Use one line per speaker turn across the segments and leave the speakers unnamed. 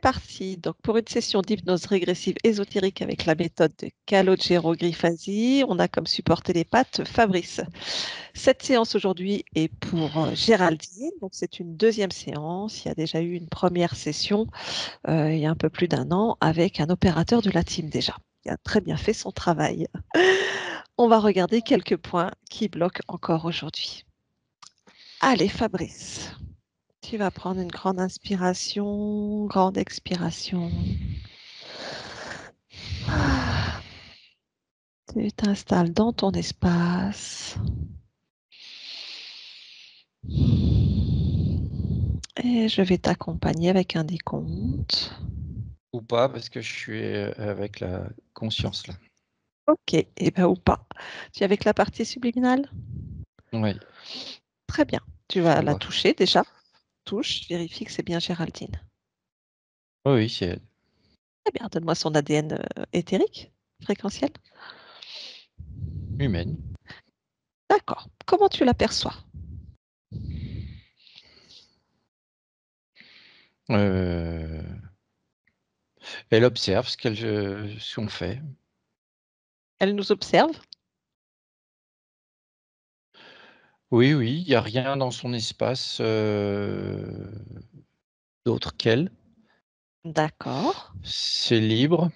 parti. Donc, pour une session d'hypnose régressive ésotérique avec la méthode de Calogero Griffasi, on a comme support télépathe Fabrice. Cette séance aujourd'hui est pour Géraldine. Donc, c'est une deuxième séance. Il y a déjà eu une première session il y a un peu plus d'un an avec un opérateur de la team déjà. Il a très bien fait son travail. On va regarder quelques points qui bloquent encore aujourd'hui. Allez, Fabrice. Tu vas prendre une grande inspiration, grande expiration. Ah, tu t'installes dans ton espace. Et je vais t'accompagner avec un décompte.
Ou pas, parce que je suis avec la conscience là.
Ok, et ben ou pas. Tu es avec la partie subliminale?
Oui,
Très bien. Tu
je
vas
la
la
vois.
toucher déjà. Touche, vérifie que c'est bien Géraldine.
Oui, oui, c'est elle.
Très bien, donne-moi son ADN éthérique, fréquentiel.
Humaine.
D'accord. Comment tu l'aperçois?
Euh, Elle observe ce qu'on fait.
Elle nous observe?
Oui, oui, il n'y a rien dans son espace d'autre qu'elle.
D'accord.
C'est libre.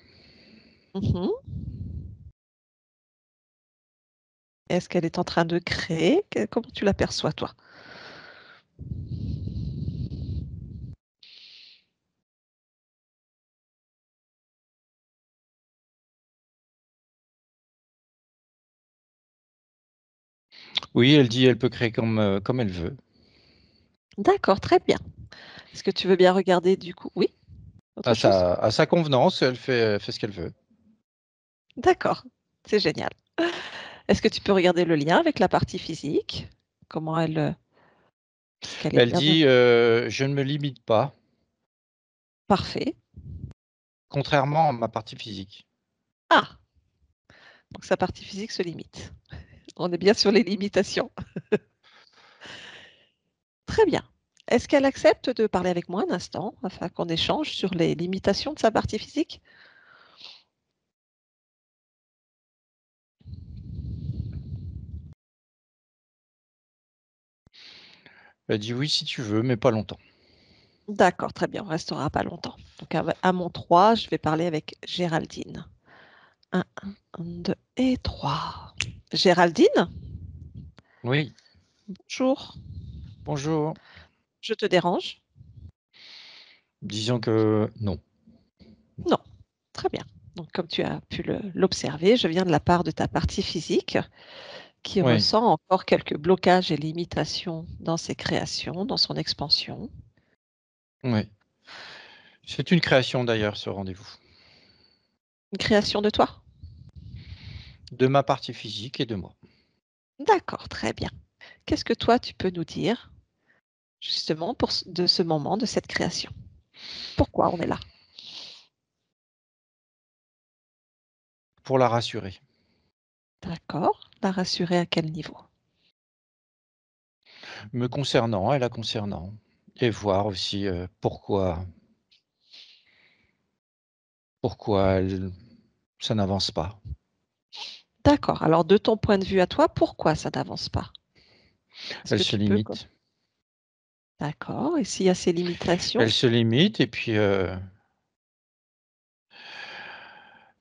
Mhm. Est-ce qu'elle est en train de créer? Comment tu l'aperçois, toi?
Oui, elle dit elle peut créer comme elle veut.
D'accord, très bien. Est-ce que tu veux bien regarder du coup? Oui, autre chose?
À sa convenance, elle fait ce qu'elle veut.
D'accord, c'est génial. Est-ce que tu peux regarder le lien avec la partie physique? Comment elle, est-ce qu'elle est
Elle
bien
dit je ne me limite pas,
parfait.
contrairement à ma partie physique.
Ah, donc sa partie physique se limite. On est bien sur les limitations. Très bien. Est-ce qu'elle accepte de parler avec moi un instant afin qu'on échange sur les limitations de sa partie physique?
Elle dit oui si tu veux, mais pas longtemps.
D'accord, très bien, on restera pas longtemps. Donc à mon 3, je vais parler avec Géraldine. 1, 2 et 3. Géraldine,
Oui,
bonjour.
bonjour.
Je te dérange?
Disons que non.
Non. Très bien. Donc, comme tu as pu l'observer, je viens de la part de ta partie physique qui
Oui,
ressent encore quelques blocages et limitations dans ses créations, dans son expansion.
oui. C'est une création d'ailleurs, ce rendez-vous.
Une création de toi?
De ma partie physique et de moi.
D'accord, très bien. Qu'est-ce que toi, tu peux nous dire justement de ce moment, de cette création? Pourquoi on est là?
Pour la rassurer.
D'accord. La rassurer à quel niveau?
Me concernant et la concernant. Et voir aussi pourquoi ça n'avance pas.
D'accord. Alors, de ton point de vue à toi, pourquoi ça n'avance pas? Est-ce
Elle
que
se
tu peux
limite.
D'accord. Et s'il y a ces limitations?
Elle se limite et puis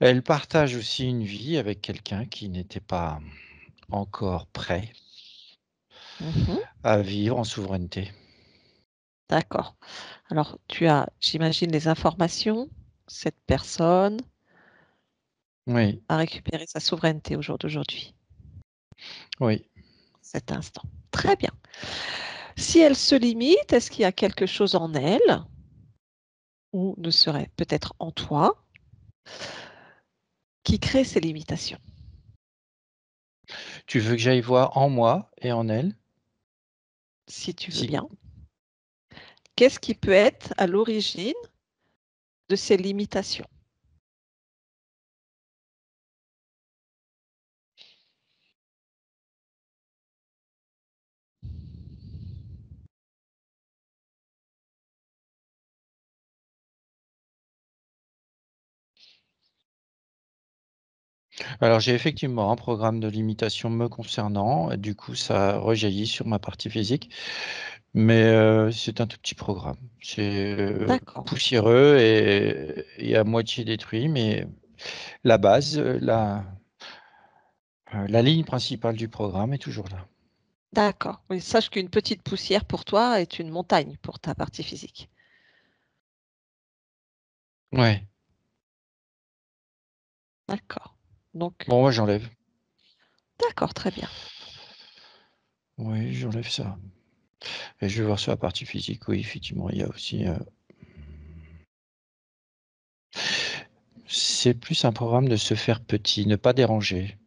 elle partage aussi une vie avec quelqu'un qui n'était pas encore prêt
Mmh.
à vivre en souveraineté.
D'accord. Alors, tu as, j'imagine, les informations. Cette personne
Oui,
a récupéré sa souveraineté au jour d'aujourd'hui,
oui.
cet instant. Très bien. Si elle se limite, est-ce qu'il y a quelque chose en elle ou ne serait peut-être en toi qui crée ces limitations?
Tu veux que j'aille voir en moi et en elle?
Si tu veux
Si.
bien. Qu'est-ce qui peut être à l'origine de ces limitations?
Alors j'ai effectivement un programme de limitation me concernant et du coup ça rejaillit sur ma partie physique, mais c'est un tout petit programme. C'est,
D'accord,
poussiéreux et à moitié détruit, mais la base, la ligne principale du programme est toujours là.
d'accord. Oui, sache qu'une petite poussière pour toi est une montagne pour ta partie physique.
Ouais.
D'accord. Donc,
Bon, moi j'enlève.
d'accord, très bien.
Oui, j'enlève ça et je vais voir sur la partie physique, oui, effectivement, il y a aussi, c'est plus un programme de se faire petit, ne pas déranger,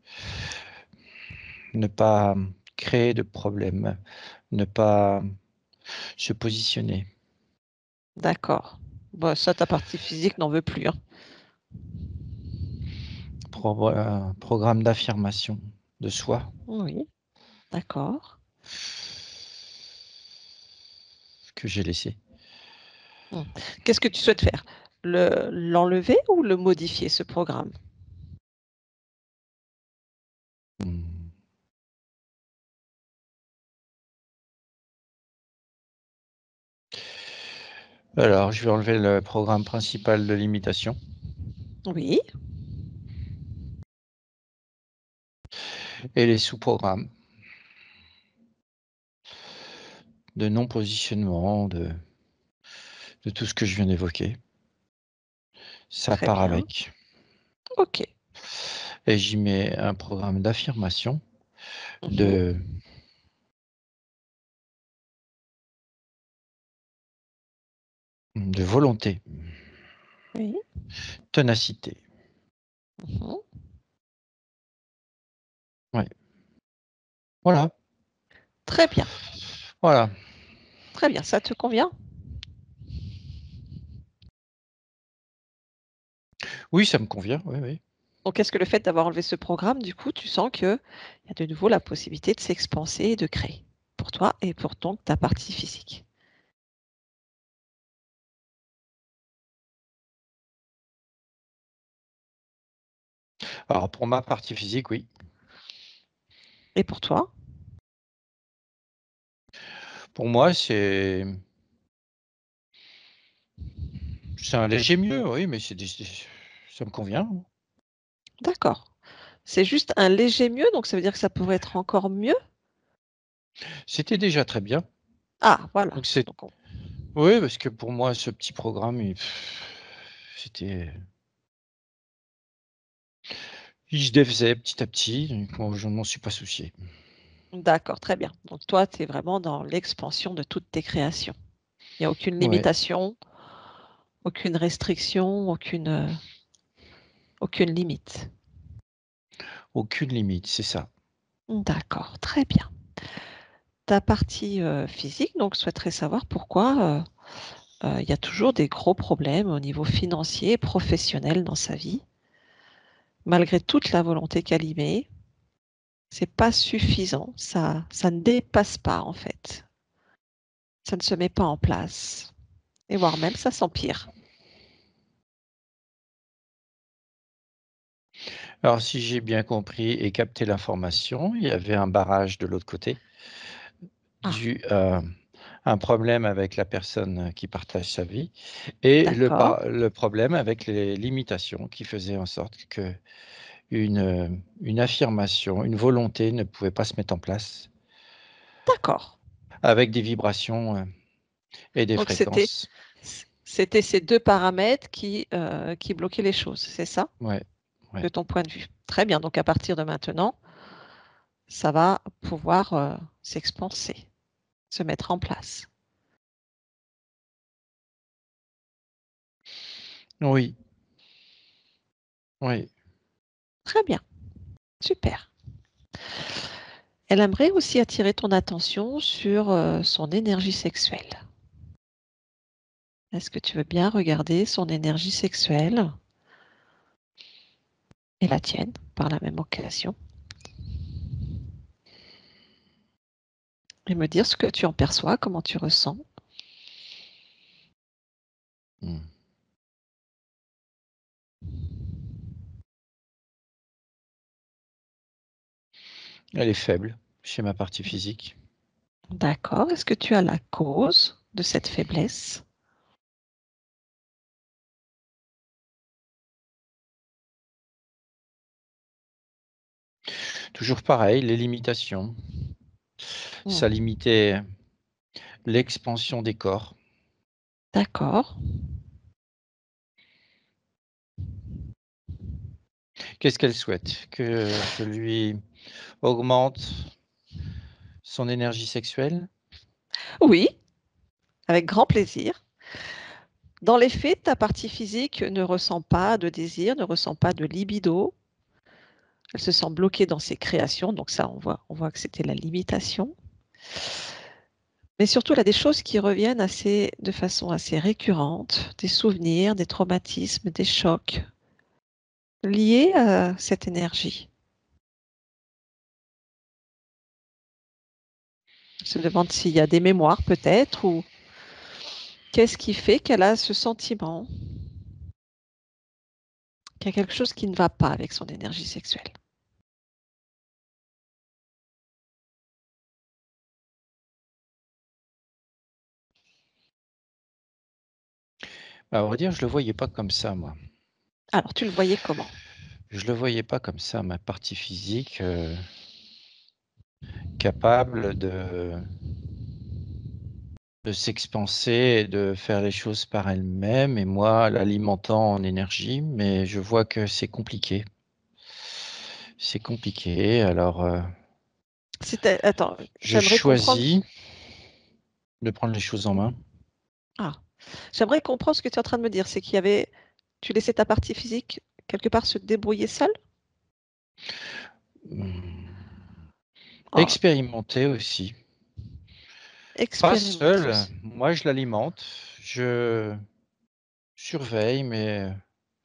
ne pas, créer de problèmes, ne pas se positionner.
D'accord. Bah, ça, ta partie physique n'en veut plus, hein.
Programme d'affirmation de soi
Oui, d'accord.
que j'ai laissé.
Mmh. Qu'est-ce que tu souhaites faire? L'enlever ou le modifier, ce programme?
Mmh. Alors, je vais enlever le programme principal de limitation
Oui,
et les sous-programmes de non-positionnement, de tout ce que je viens d'évoquer. Ça
très
part
bien.
avec.
OK.
Et j'y mets un programme d'affirmation,
Mmh.
de volonté,
Oui.
ténacité.
Mmh.
Ouais, voilà,
Très bien,
voilà.
très bien. Ça te convient?
Oui, ça me convient, oui, oui.
Donc est-ce que le fait d'avoir enlevé ce programme, du coup, tu sens qu'il y a de nouveau la possibilité de s'expanser et de créer pour toi et pour donc ta partie physique?
Alors pour ma partie physique, oui.
Et pour toi?
Pour moi, c'est un léger mieux, oui, mais ça me convient.
D'accord. C'est juste un léger mieux, donc ça veut dire que ça pourrait être encore mieux?
C'était déjà très bien.
Ah voilà,
Donc c'est
donc on
Oui, parce que pour moi, ce petit programme, c'était il se défaisait petit à petit, donc moi, je ne m'en suis pas soucié.
d'accord, très bien. Donc toi, tu es vraiment dans l'expansion de toutes tes créations. Il y a aucune
Ouais,
limitation, aucune restriction, aucune limite.
aucune limite, c'est ça.
D'accord, très bien. Ta partie, physique donc souhaiterait savoir pourquoi, il y a toujours des gros problèmes au niveau financier et professionnel dans sa vie. Malgré toute la volonté qu'elle y met, c'est pas suffisant, ça ne dépasse pas en fait. Ça ne se met pas en place et voire même ça s'empire.
Alors si j'ai bien compris et capté l'information, il y avait un barrage de l'autre côté,
Ah,
dû à un problème avec la personne qui partage sa vie et
d'accord,
le problème avec les limitations qui faisaient en sorte que une affirmation, une volonté ne pouvait pas se mettre en place
d'accord.
avec des vibrations, et des
Donc c'était
fréquences.
c'était ces 2 paramètres qui bloquaient les choses, c'est ça?
Ouais,
De
ouais.
ton point de vue? Très bien, donc à partir de maintenant, ça va pouvoir, s'expanser, se mettre en place.
Oui, oui.
Très bien, super. Elle aimerait aussi attirer ton attention sur, son énergie sexuelle. Est-ce que tu veux bien regarder son énergie sexuelle et la tienne par la même occasion et me dire ce que tu en perçois, comment tu ressens?
Mmh. Elle est faible chez ma partie physique.
D'accord. Est-ce que tu as la cause de cette faiblesse?
Toujours pareil, les limitations.
Hmm.
Ça limitait l'expansion des corps.
D'accord.
Qu'est-ce qu'elle souhaite? Que je lui augmente son énergie sexuelle?
Oui, avec grand plaisir. Dans les faits, ta partie physique ne ressent pas de désir, ne ressent pas de libido. Elle se sent bloquée dans ses créations, donc ça, on voit que c'était la limitation. Mais surtout, elle a des choses qui reviennent de façon assez récurrente, des souvenirs, des traumatismes, des chocs liés à cette énergie. Elle se demande s'il y a des mémoires peut-être, ou qu'est-ce qui fait qu'elle a ce sentiment qu'il y a quelque chose qui ne va pas avec son énergie sexuelle.
À vrai dire, je le voyais pas comme ça, moi.
Alors, tu le voyais comment?
Je le voyais pas comme ça, ma partie physique, capable de s'expanser et de faire les choses par elle-même et moi l'alimentant en énergie, mais je vois que c'est compliqué. C'est compliqué, alors,
Attends,
je
j'aimerais comprendre.
choisis de prendre les choses en main.
Ah, j'aimerais comprendre ce que tu es en train de me dire. C'est tu laissais ta partie physique quelque part se débrouiller seule?
Mmh,
Ah,
expérimenter aussi. Pas
expérimente
seul,
aussi.
moi je l'alimente, je surveille, mais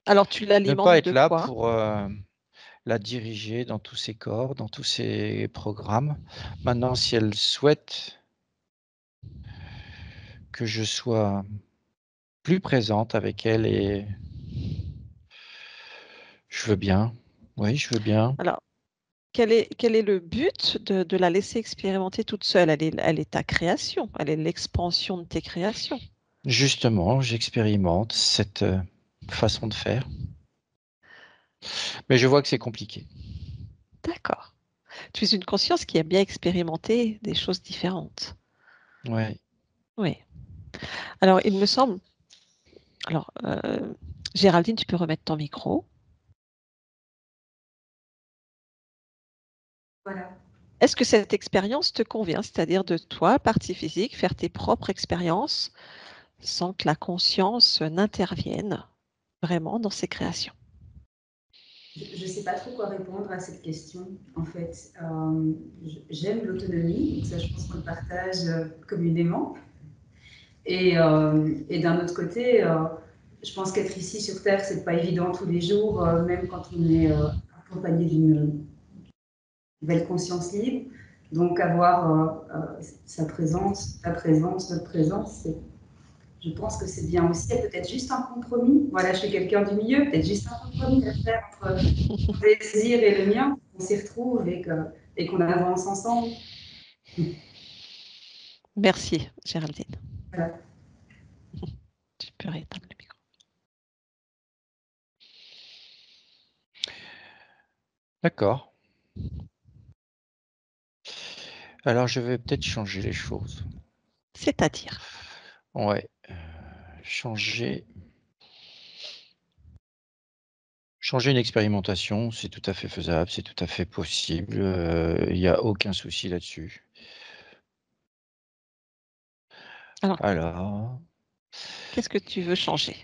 Alors, tu
ne pas
l'alimentes
être
de
là
quoi?
pour, la diriger dans tous ses corps, dans tous ses programmes. Maintenant, si elle souhaite que je sois plus présente avec elle et je veux bien. Oui, je veux bien.
Alors, quel est le but de la laisser expérimenter toute seule? Elle est ta création, elle est l'expansion de tes créations.
Justement, j'expérimente cette, façon de faire, mais je vois que c'est compliqué.
D'accord. Tu es une conscience qui aime bien expérimenter des choses différentes.
Ouais.
Oui. Alors, il me semble. Alors, Géraldine, tu peux remettre ton micro.
Voilà.
Est-ce que cette expérience te convient? C'est-à-dire de toi, partie physique, faire tes propres expériences sans que la conscience n'intervienne vraiment dans ses créations?
Je ne sais pas trop quoi répondre à cette question, en fait. J'aime l'autonomie, donc ça, je pense qu'on le partage communément. Et d'un autre côté, je pense qu'être ici sur Terre, c'est pas évident tous les jours, même quand on est accompagné d'une belle conscience libre. Donc avoir sa présence, ta présence, notre présence, je pense que c'est bien aussi. Il y a peut-être juste un compromis. Voilà, je suis quelqu'un du milieu, peut-être juste un compromis à faire entre mon désir et le mien, qu'on s'y retrouve et qu'on avance ensemble.
Merci, Géraldine.
Voilà.
Tu peux éteindre le micro.
D'accord. Alors je vais peut-être changer les choses.
C'est-à-dire?
Ouais, changer changer une expérimentation, c'est tout à fait faisable, c'est tout à fait possible, il y a aucun souci là-dessus.
Alors,
Alors,
qu'est-ce que tu veux changer?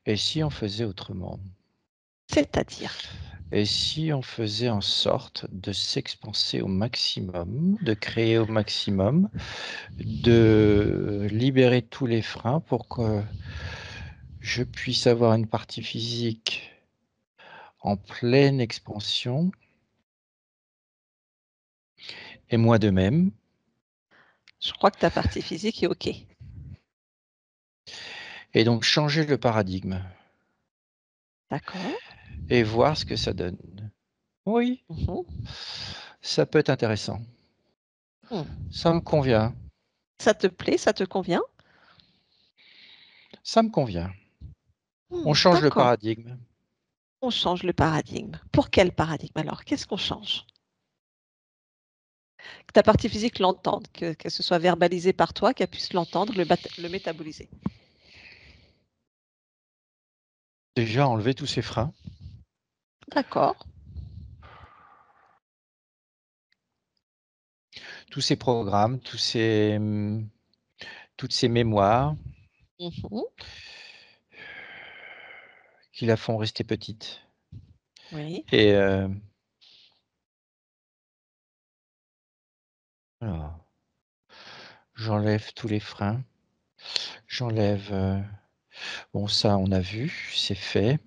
et si on faisait autrement?
C'est-à-dire?
Et si on faisait en sorte de s'expanser au maximum, de créer au maximum, de libérer tous les freins pour que je puisse avoir une partie physique en pleine expansion et moi de même,
Je crois que ta partie physique est OK.
et donc changer le paradigme.
D'accord.
et voir ce que ça donne. Oui,
Mhm.
ça peut être intéressant. Ça me convient.
Ça te plaît, ça te convient?
Ça me convient. On change le
D'accord.
paradigme.
On change le paradigme. Pour quel paradigme alors? Qu'est-ce qu'on change? Que ta partie physique l'entende, que ce soit verbalisé par toi, qu'elle puisse l'entendre, le métaboliser.
Déjà, enlever tous ces freins.
D'accord.
Tous ces programmes, toutes ces mémoires
Mhm.
qui la font rester petite.
Oui.
Et alors, j'enlève tous les freins. J'enlève. Bon, ça, on a vu, c'est fait.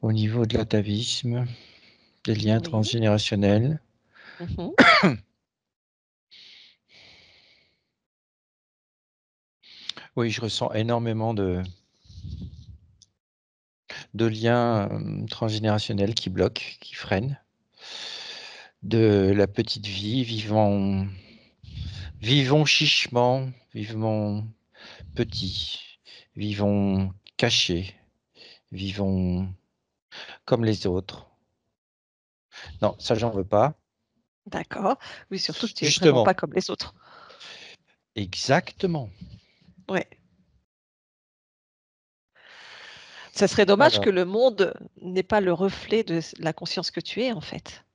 Au niveau de l'atavisme, des liens
Oui.
transgénérationnels.
Mhm.
Oui, je ressens énormément de liens transgénérationnels qui bloquent, qui freinent. De la petite vie, vivons chichement, vivons petit, vivons cachés, vivons comme les autres. Non, ça, j'en veux pas.
D'accord. Oui, surtout que tu es vraiment
Justement,
pas comme les autres.
exactement.
Ouais. Ça serait dommage
Alors,
que le monde n'ait pas le reflet de la conscience que tu es, en fait,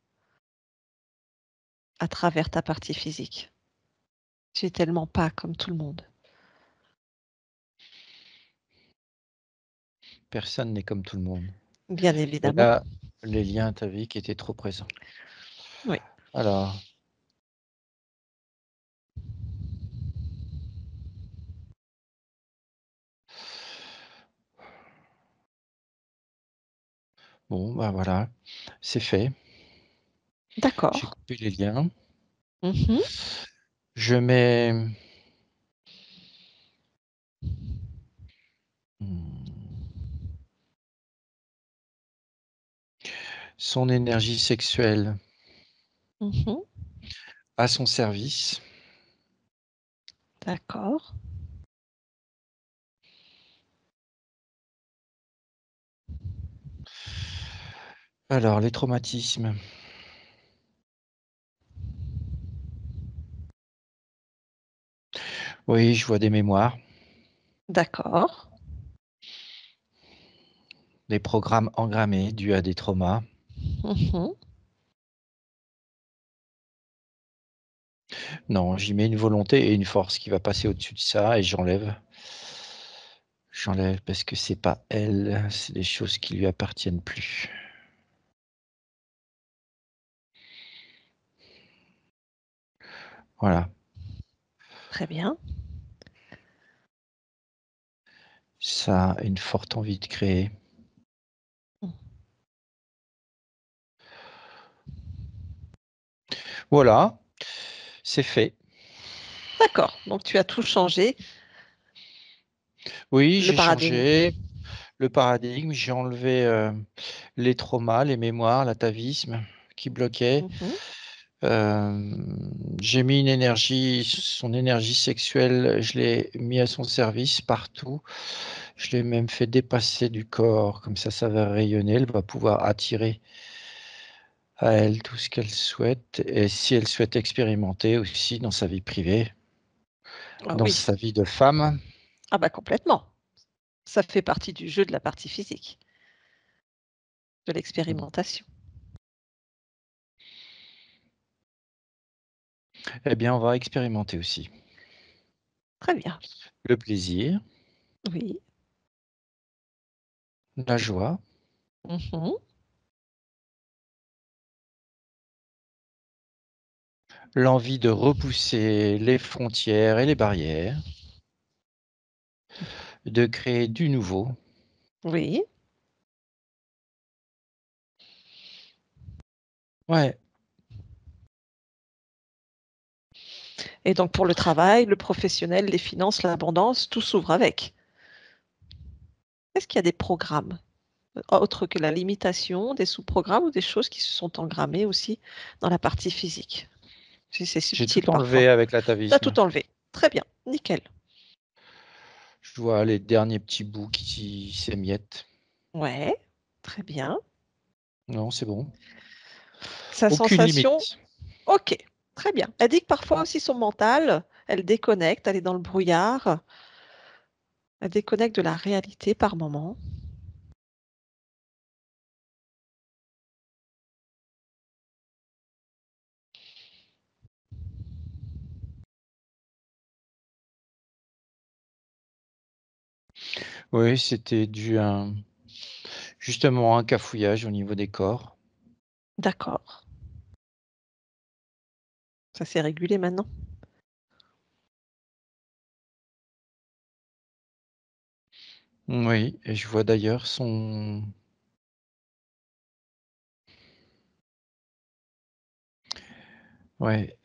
à travers ta partie physique. Tu es tellement pas comme tout le monde.
personne n'est comme tout le monde.
Bien
Mais
évidemment.
là, les liens ataviques étaient trop présents.
Oui.
Alors, bon, bah voilà, c'est fait. J'ai
D'accord.
coupé les liens.
Mhm.
Je mets son énergie sexuelle
Mhm.
à son service.
D'accord.
Alors, les traumatismes. Oui, je vois des mémoires,
D'accord.
des programmes engrammés dus à des traumas.
Mhm.
Non, j'y mets une volonté et une force qui va passer au-dessus de ça et j'enlève. J'enlève parce que c'est pas elle, c'est des choses qui lui appartiennent plus. Voilà.
Très bien.
Ça a une forte envie de créer. Voilà, c'est fait.
D'accord. Donc tu as tout changé.
Oui,
Le
j'ai
paradigme.
changé le paradigme, j'ai enlevé les traumas, les mémoires, l'atavisme qui bloquait.
Mhm.
J'ai mis une énergie, son énergie sexuelle, je l'ai mis à son service partout. Je l'ai même fait dépasser du corps, comme ça va rayonner. Elle va pouvoir attirer à elle tout ce qu'elle souhaite. Et si elle souhaite expérimenter aussi dans sa vie privée,
Ah
dans
oui.
sa vie de femme,
Ah bah complètement. Ça fait partie du jeu de la partie physique, de l'expérimentation.
eh bien, on va expérimenter aussi.
Très bien.
Le plaisir,
Oui.
la joie,
Mhm.
l'envie de repousser les frontières et les barrières, de créer du nouveau.
Oui.
Ouais,
Et donc pour le travail, le professionnel, les finances, l'abondance, tout s'ouvre avec. Est-ce qu'il y a des programmes autres que la limitation, des sous-programmes ou des choses qui se sont engrammées aussi dans la partie physique? C'est
J'ai
subtil
tout
parfois.
enlevé avec
Tu as
l'atavisme.
tout enlevé. Très bien, nickel.
Je vois les derniers petits bouts qui s'émiettent.
Ouais, très bien.
Non, c'est bon.
Sa
Aucune
sensation,
limite.
ok, très bien. Elle dit que parfois aussi son mental, elle déconnecte, elle est dans le brouillard, elle déconnecte de la réalité par moment.
Oui, c'était dû à justement un cafouillage au niveau des corps.
D'accord. Ça s'est régulé maintenant?
Oui, et je vois d'ailleurs son ouais,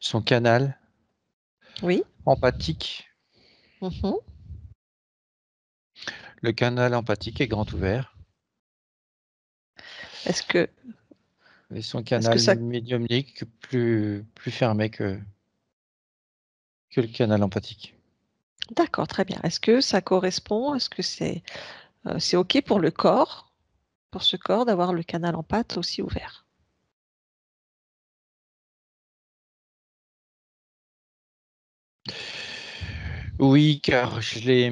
son canal
Oui.
empathique.
Mhm.
Le canal empathique est grand ouvert
Est-ce que,
et son
est-ce que
canal
ça...
médiumnique plus fermé que le canal empathique.
D'accord, très bien. Est-ce que ça correspond? Est-ce que c'est OK pour le corps, pour ce corps, d'avoir le canal en pâte aussi ouvert?
Oui, car je l'ai,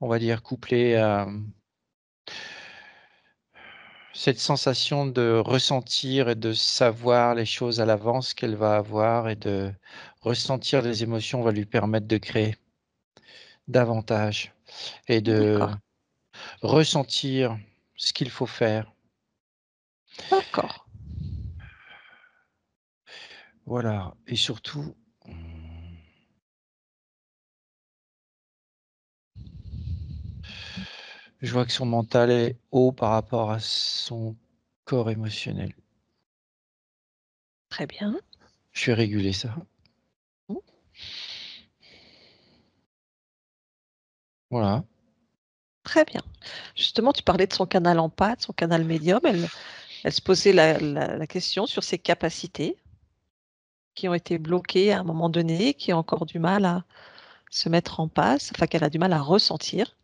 on va dire, couplé à cette sensation de ressentir et de savoir les choses à l'avance qu'elle va avoir et de ressentir les émotions va lui permettre de créer davantage et de
D'accord,
ressentir ce qu'il faut faire.
d'accord.
Voilà, et surtout, je vois que son mental est haut par rapport à son corps émotionnel.
Très bien.
Je vais réguler ça.
Mmh.
Voilà.
Très bien. Justement, tu parlais de son canal en pâte, son canal médium. Elle se posait la question sur ses capacités qui ont été bloquées à un moment donné, qui ont encore du mal à se mettre en passe, enfin qu'elle a du mal à ressentir.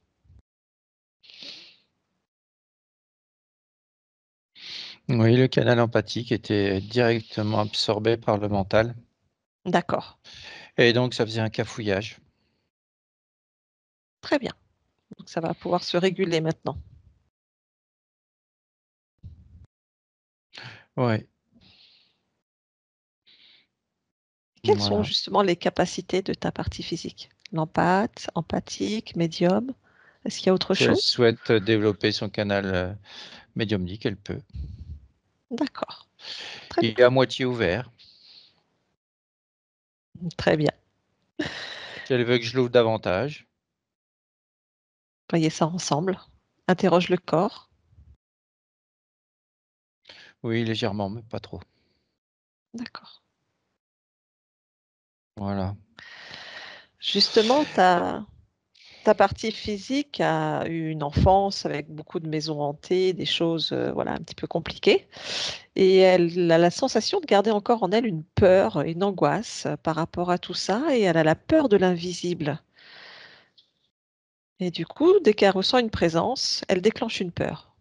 Oui, le canal empathique était directement absorbé par le mental
D'accord,
et donc ça faisait un cafouillage.
très bien. Donc ça va pouvoir se réguler maintenant.
Ouais,
Quelles sont
voilà.
justement les capacités de ta partie physique? L'empathe, empathique, médium? Est-ce qu'il y a autre
Si elle
chose?
souhaite développer son canal, médiumnique, elle peut.
D'accord, très bien,
Il est à moitié ouvert.
très bien.
Si elle veut que je l'ouvre davantage,
Voyez ça ensemble. Interroge le corps.
oui, légèrement, mais pas trop.
D'accord.
Voilà.
Justement, ta partie physique a eu une enfance avec beaucoup de maisons hantées, des choses, voilà, un petit peu compliquées, et elle a la sensation de garder encore en elle une peur, une angoisse, par rapport à tout ça, et elle a la peur de l'invisible. Et du coup, dès qu'elle ressent une présence, elle déclenche une peur.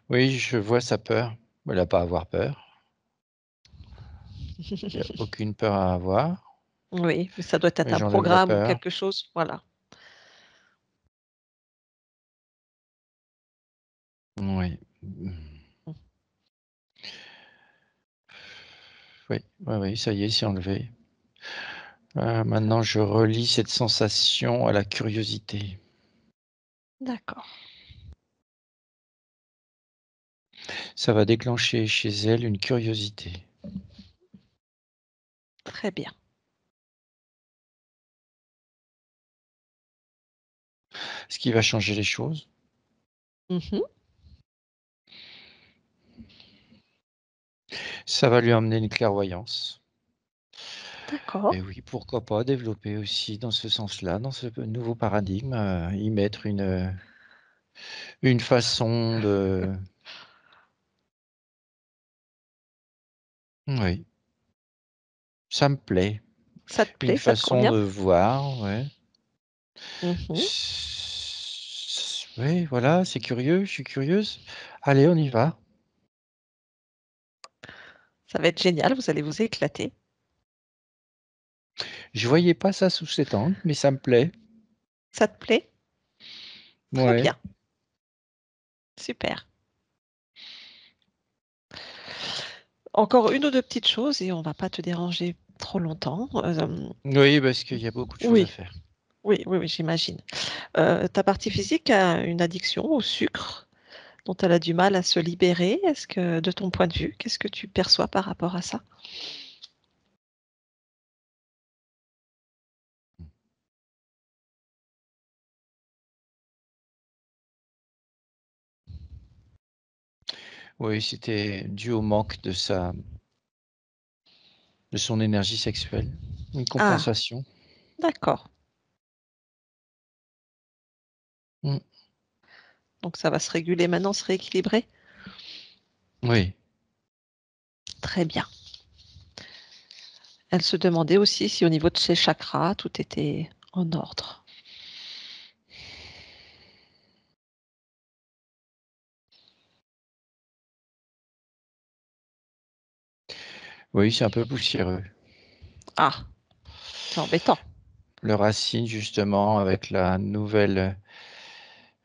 Oui, je vois sa peur. Elle a pas à avoir peur. Il y a aucune peur à avoir,
Oui, mais ça doit être
mais
un
j'enlève la
programme ou
peur.
quelque chose, voilà.
Oui.
Mmh.
Oui, oui, oui, ça y est, c'est enlevé. Maintenant je relie cette sensation à la curiosité.
D'accord,
Ça va déclencher chez elle une curiosité.
très bien.
Ce qui va changer les choses.
Mmh.
Ça va lui emmener une clairvoyance.
D'accord.
Et oui, pourquoi pas développer aussi dans ce sens-là, dans ce nouveau paradigme, y mettre une façon de... Oui, ça me plaît.
Ça te
Une
plaît? Ça te
façon
convient?
de voir, ouais.
Mhm.
Oui, voilà, c'est curieux, je suis curieuse. Allez, on y va.
Ça va être génial, vous allez vous éclater.
Je voyais pas ça sous cet angle, mais ça me plaît.
Ça te plaît? Très
Ouais.
bien, super. Encore une ou deux petites choses et on va pas te déranger trop longtemps.
Oui, parce qu'il y a beaucoup de choses à
Oui,
faire.
oui, j'imagine. Ta partie physique a une addiction au sucre dont elle a du mal à se libérer. Est-ce que, de ton point de vue, qu'est-ce que tu perçois par rapport à ça?
Oui, c'était dû au manque de son énergie sexuelle. Une
Ah,
compensation.
d'accord.
Mm.
Donc ça va se réguler maintenant, se rééquilibrer?
Oui.
Très bien. Elle se demandait aussi si au niveau de ses chakras, tout était en ordre.
Oui, c'est un peu poussiéreux.
Ah, c'est embêtant.
Le racine, justement, avec la nouvelle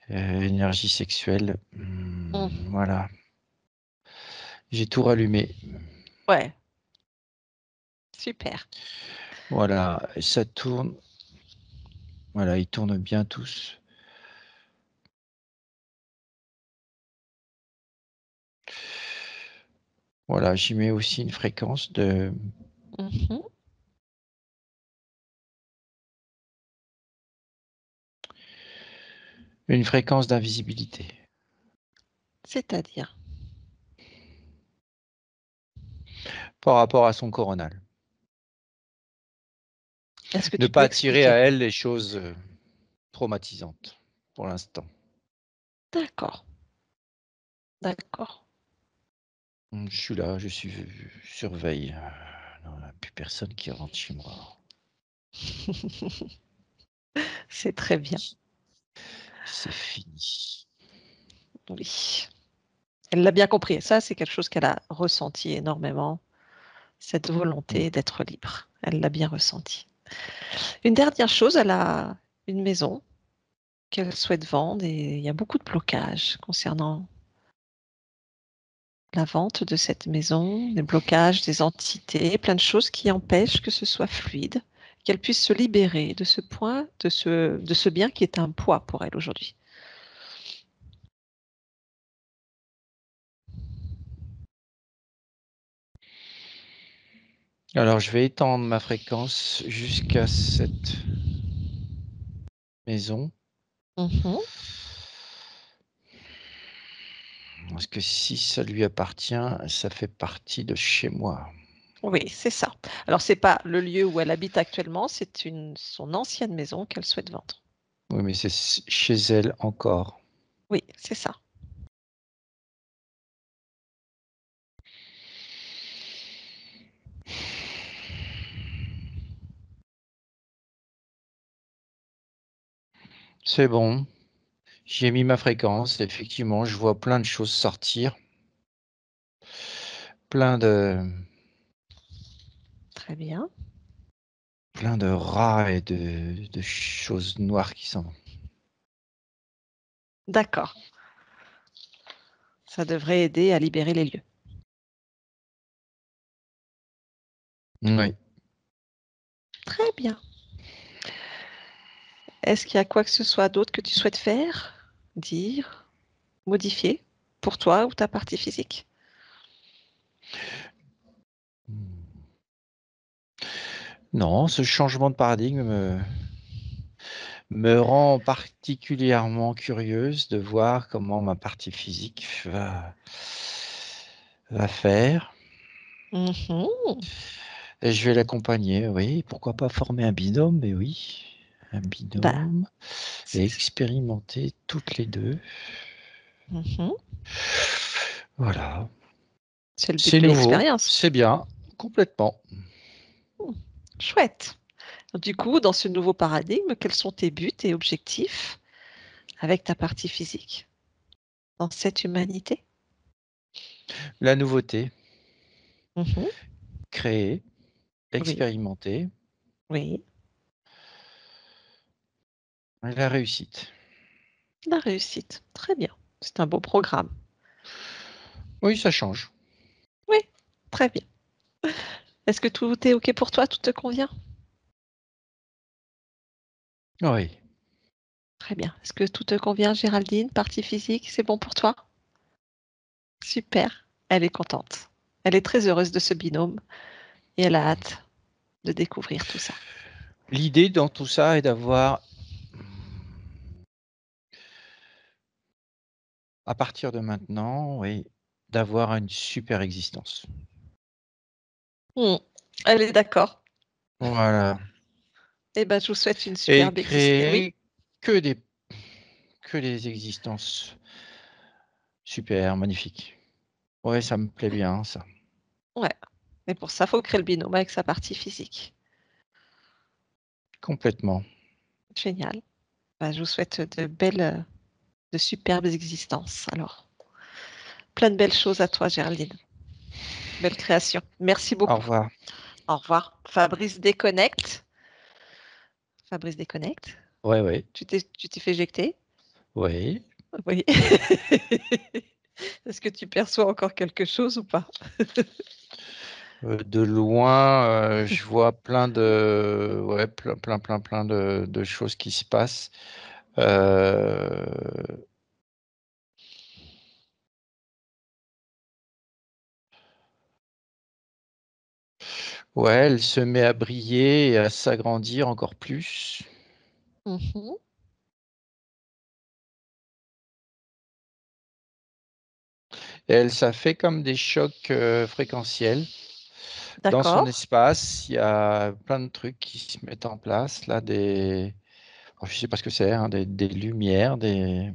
énergie sexuelle.
Mmh.
Voilà. J'ai tout rallumé.
Ouais, super.
Voilà. Et ça tourne. Voilà, ils tournent bien tous. Voilà, j'y mets aussi une fréquence
Mmh.
une fréquence d'invisibilité
C'est-à-dire?
par rapport à son coronal.
Est-ce que
Ne
tu peux
pas attirer
expliquer?
à elle les choses traumatisantes pour l'instant.
D'accord, d'accord.
Je suis là, surveille. Non, il n'y a plus personne qui rentre chez moi.
C'est très bien,
C'est fini.
oui. Elle l'a bien compris. Ça, c'est quelque chose qu'elle a ressenti énormément, cette
Mm.
volonté d'être libre. Elle l'a bien ressenti. Une dernière chose, elle a une maison qu'elle souhaite vendre et il y a beaucoup de blocages concernant la vente de cette maison, des blocages, des entités, plein de choses qui empêchent que ce soit fluide, qu'elle puisse se libérer de ce point, de ce bien qui est un poids pour elle aujourd'hui.
Alors, je vais étendre ma fréquence jusqu'à cette maison.
Mhm.
Parce que si ça lui appartient, ça fait partie de chez moi.
Oui, c'est ça. Alors, c'est pas le lieu où elle habite actuellement, c'est son ancienne maison qu'elle souhaite vendre.
Oui, mais c'est chez elle encore.
Oui, c'est ça.
C'est bon. J'ai mis ma fréquence. Effectivement, je vois plein de choses sortir. Plein de,
Très bien.
plein de rats et de choses noires qui sont.
D'accord. Ça devrait aider à libérer les lieux.
Oui.
Très bien. Est-ce qu'il y a quoi que ce soit d'autre que tu souhaites faire, dire, modifier pour toi ou ta partie physique?
Non, ce changement de paradigme me rend particulièrement curieuse de voir comment ma partie physique va faire.
Mhm.
Et je vais l'accompagner, oui. Pourquoi pas former un binôme? Mais oui, un
Bah,
binôme. Et
c'est-
expérimenter toutes les deux.
Mhm.
Voilà.
C'est le but
C'est
de
nouveau,
l'expérience.
c'est bien, complètement.
Chouette. Du coup, dans ce nouveau paradigme, quels sont tes buts et objectifs avec ta partie physique dans cette humanité?
La nouveauté,
Mhm.
créer,
Oui,
expérimenter,
oui,
la réussite.
la réussite. Très bien. C'est un beau programme.
Oui, ça change.
Oui, très bien. Est-ce que tout est OK pour toi? Tout te convient?
Oui.
Très bien. Est-ce que tout te convient, Géraldine? Partie physique, c'est bon pour toi? Super. Elle est contente. Elle est très heureuse de ce binôme et elle a hâte de découvrir tout ça.
L'idée dans tout ça est d'avoir, à partir de maintenant, oui, d'avoir une super existence.
Hmm. Elle est d'accord.
Voilà.
Eh ben, je vous souhaite une
Et
superbe existence. Oui.
créer que des, que des existences super, magnifiques. Ouais, ça me plaît bien, ça.
Ouais. Et pour ça, il faut créer le binôme avec sa partie physique.
Complètement.
Génial. Ben, je vous souhaite de superbes existences. Alors, plein de belles choses à toi, Géraldine. Belle création. Merci
Au
beaucoup.
revoir.
Au revoir. Fabrice déconnecte. Fabrice déconnecte.
Ouais, ouais,
Tu t'es fait éjecter?
ouais.
Oui. Est-ce que tu perçois encore quelque chose ou pas?
De loin, je vois plein de, ouais, plein de choses qui se passent. Euh, ouais, elle se met à briller et à s'agrandir encore plus.
Mhm.
Et elle, ça fait comme des chocs fréquentiels. Dans son
D'accord.
espace, il y a plein de trucs qui se mettent en place, là, je sais pas ce que c'est, hein, des lumières, et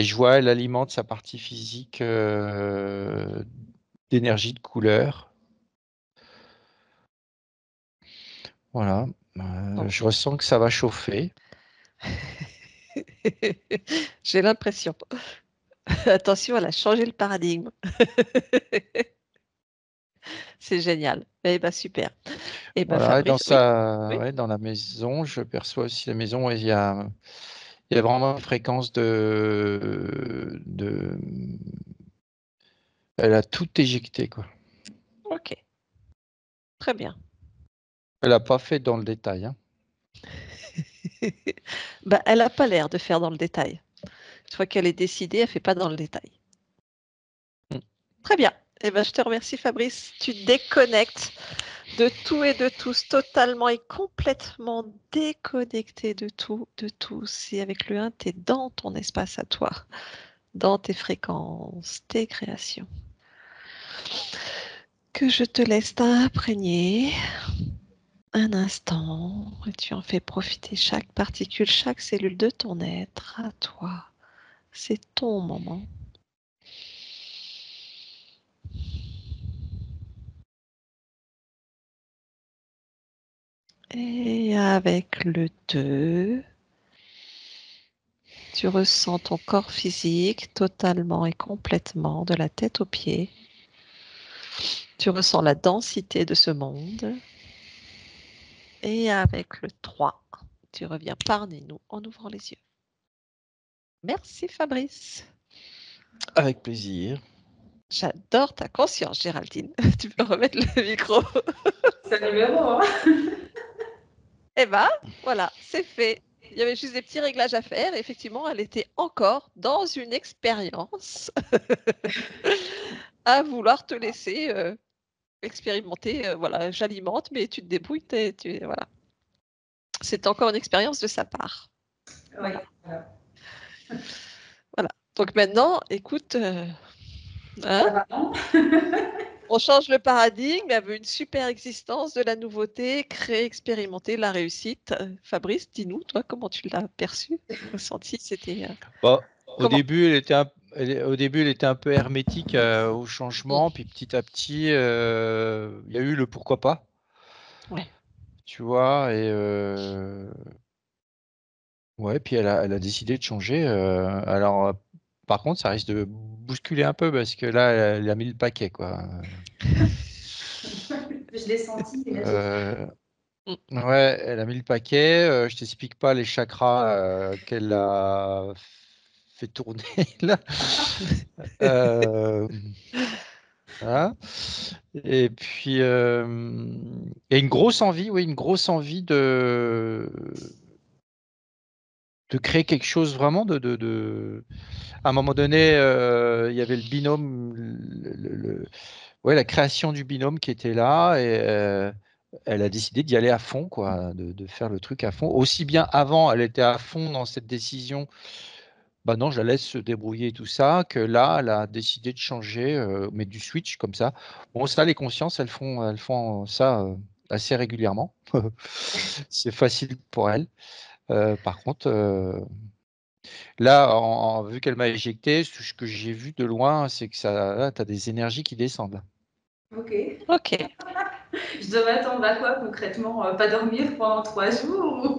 je vois, elle alimente sa partie physique d'énergie de couleur. Voilà.
Bon.
Je ressens que ça va chauffer.
J'ai l'impression. Attention, elle a changé le paradigme. C'est génial. Eh ben super. Eh ben
Voilà. Et
Fabrice, oui, oui.
ouais, dans la maison, je perçois aussi la maison, et il y a vraiment une fréquence elle a tout éjecté, quoi.
Ok, très bien.
Elle n'a pas fait dans le détail, hein.
Bah, elle n'a pas l'air de faire dans le détail. Une fois qu'elle est décidée, elle ne fait pas dans le détail. Très bien. Eh ben, je te remercie, Fabrice. Tu déconnectes de tout et de tous, totalement et complètement déconnecté de tout, de tous. Et avec le 1, tu es dans ton espace à toi, dans tes fréquences, tes créations. Que je te laisse t'imprégner un instant et tu en fais profiter chaque particule, chaque cellule de ton être à toi. C'est ton moment. Et avec le 2, tu ressens ton corps physique totalement et complètement de la tête aux pieds. Tu ressens la densité de ce monde. Et avec le 3, tu reviens parmi nous en ouvrant les yeux. Merci Fabrice.
Avec plaisir.
J'adore ta conscience, Géraldine. Tu peux remettre le micro.
C'est le numéro, hein.
Eh ben, voilà, c'est fait. Il y avait juste des petits réglages à faire. Et effectivement, elle était encore dans une expérience à vouloir te laisser expérimenter. Voilà, j'alimente, mais tu te débrouilles. Voilà. C'est encore une expérience de sa part.
Oui,
Voilà.
voilà.
Voilà. Donc maintenant, écoute, Hein?
Apparemment.
On change le paradigme, elle veut une super existence, de la nouveauté, créer, expérimenter la réussite. Fabrice, dis-nous, toi, comment tu l'as perçu, ressenti? C'était
Bon, au
comment?
début, au début, elle était un peu hermétique au changement, puis petit à petit, il y a eu le pourquoi pas.
Ouais.
Tu vois, et ouais, puis elle a décidé de changer. Alors, par contre, ça risque de bousculer un peu parce que là, elle a mis le paquet, quoi.
Je l'ai senti énergétiquement.
Euh, ouais, elle a mis le paquet. Je t'explique pas les chakras qu'elle a fait tourner là. Euh, voilà. Et puis, il y a une grosse envie, oui, une grosse envie de créer quelque chose vraiment À un moment donné, il y avait le binôme, ouais, la création du binôme qui était là, et elle a décidé d'y aller à fond, quoi, de faire le truc à fond. Aussi bien avant, elle était à fond dans cette décision, bah non, je la laisse se débrouiller et tout ça, que là, elle a décidé de changer, mais du switch comme ça. Bon, ça, les consciences, elles font ça assez régulièrement. C'est facile pour elles. Par contre, là, vu qu'elle m'a éjecté, ce que j'ai vu de loin, c'est que ça, tu as des énergies qui descendent.
Ok.
Ok.
Je dois m'attendre à quoi concrètement? Pas dormir pendant 3 jours ou...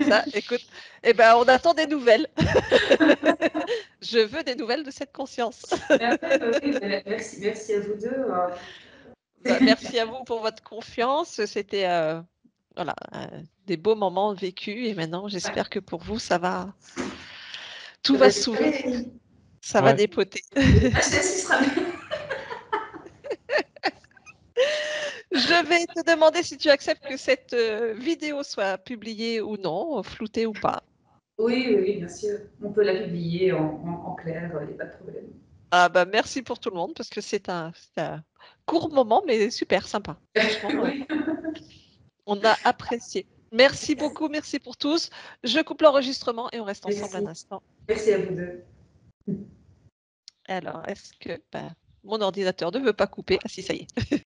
Ça, écoute, eh ben, on attend des nouvelles. Je veux des nouvelles de cette conscience.
Oui, merci, merci à vous deux.
Bah, merci à vous pour votre confiance. C'était voilà, des beaux moments vécus et maintenant, j'espère que pour vous, tout va s'ouvrir, ça va
Ouais.
dépoter.
Ah, celle-ci sera bien.
Je vais te demander si tu acceptes que cette vidéo soit publiée ou non, floutée ou pas.
Oui, oui, bien sûr. On peut la publier en clair, il n'y a pas de problème.
Ah bah merci pour tout le monde parce que c'est un court moment mais super sympa. Franchement,
Oui.
on a apprécié. Merci beaucoup, merci pour tous. Je coupe l'enregistrement et on reste ensemble un
Merci.
instant.
Merci à vous deux.
Alors, est-ce que mon ordinateur ne veut pas couper? Ah si, ça y est.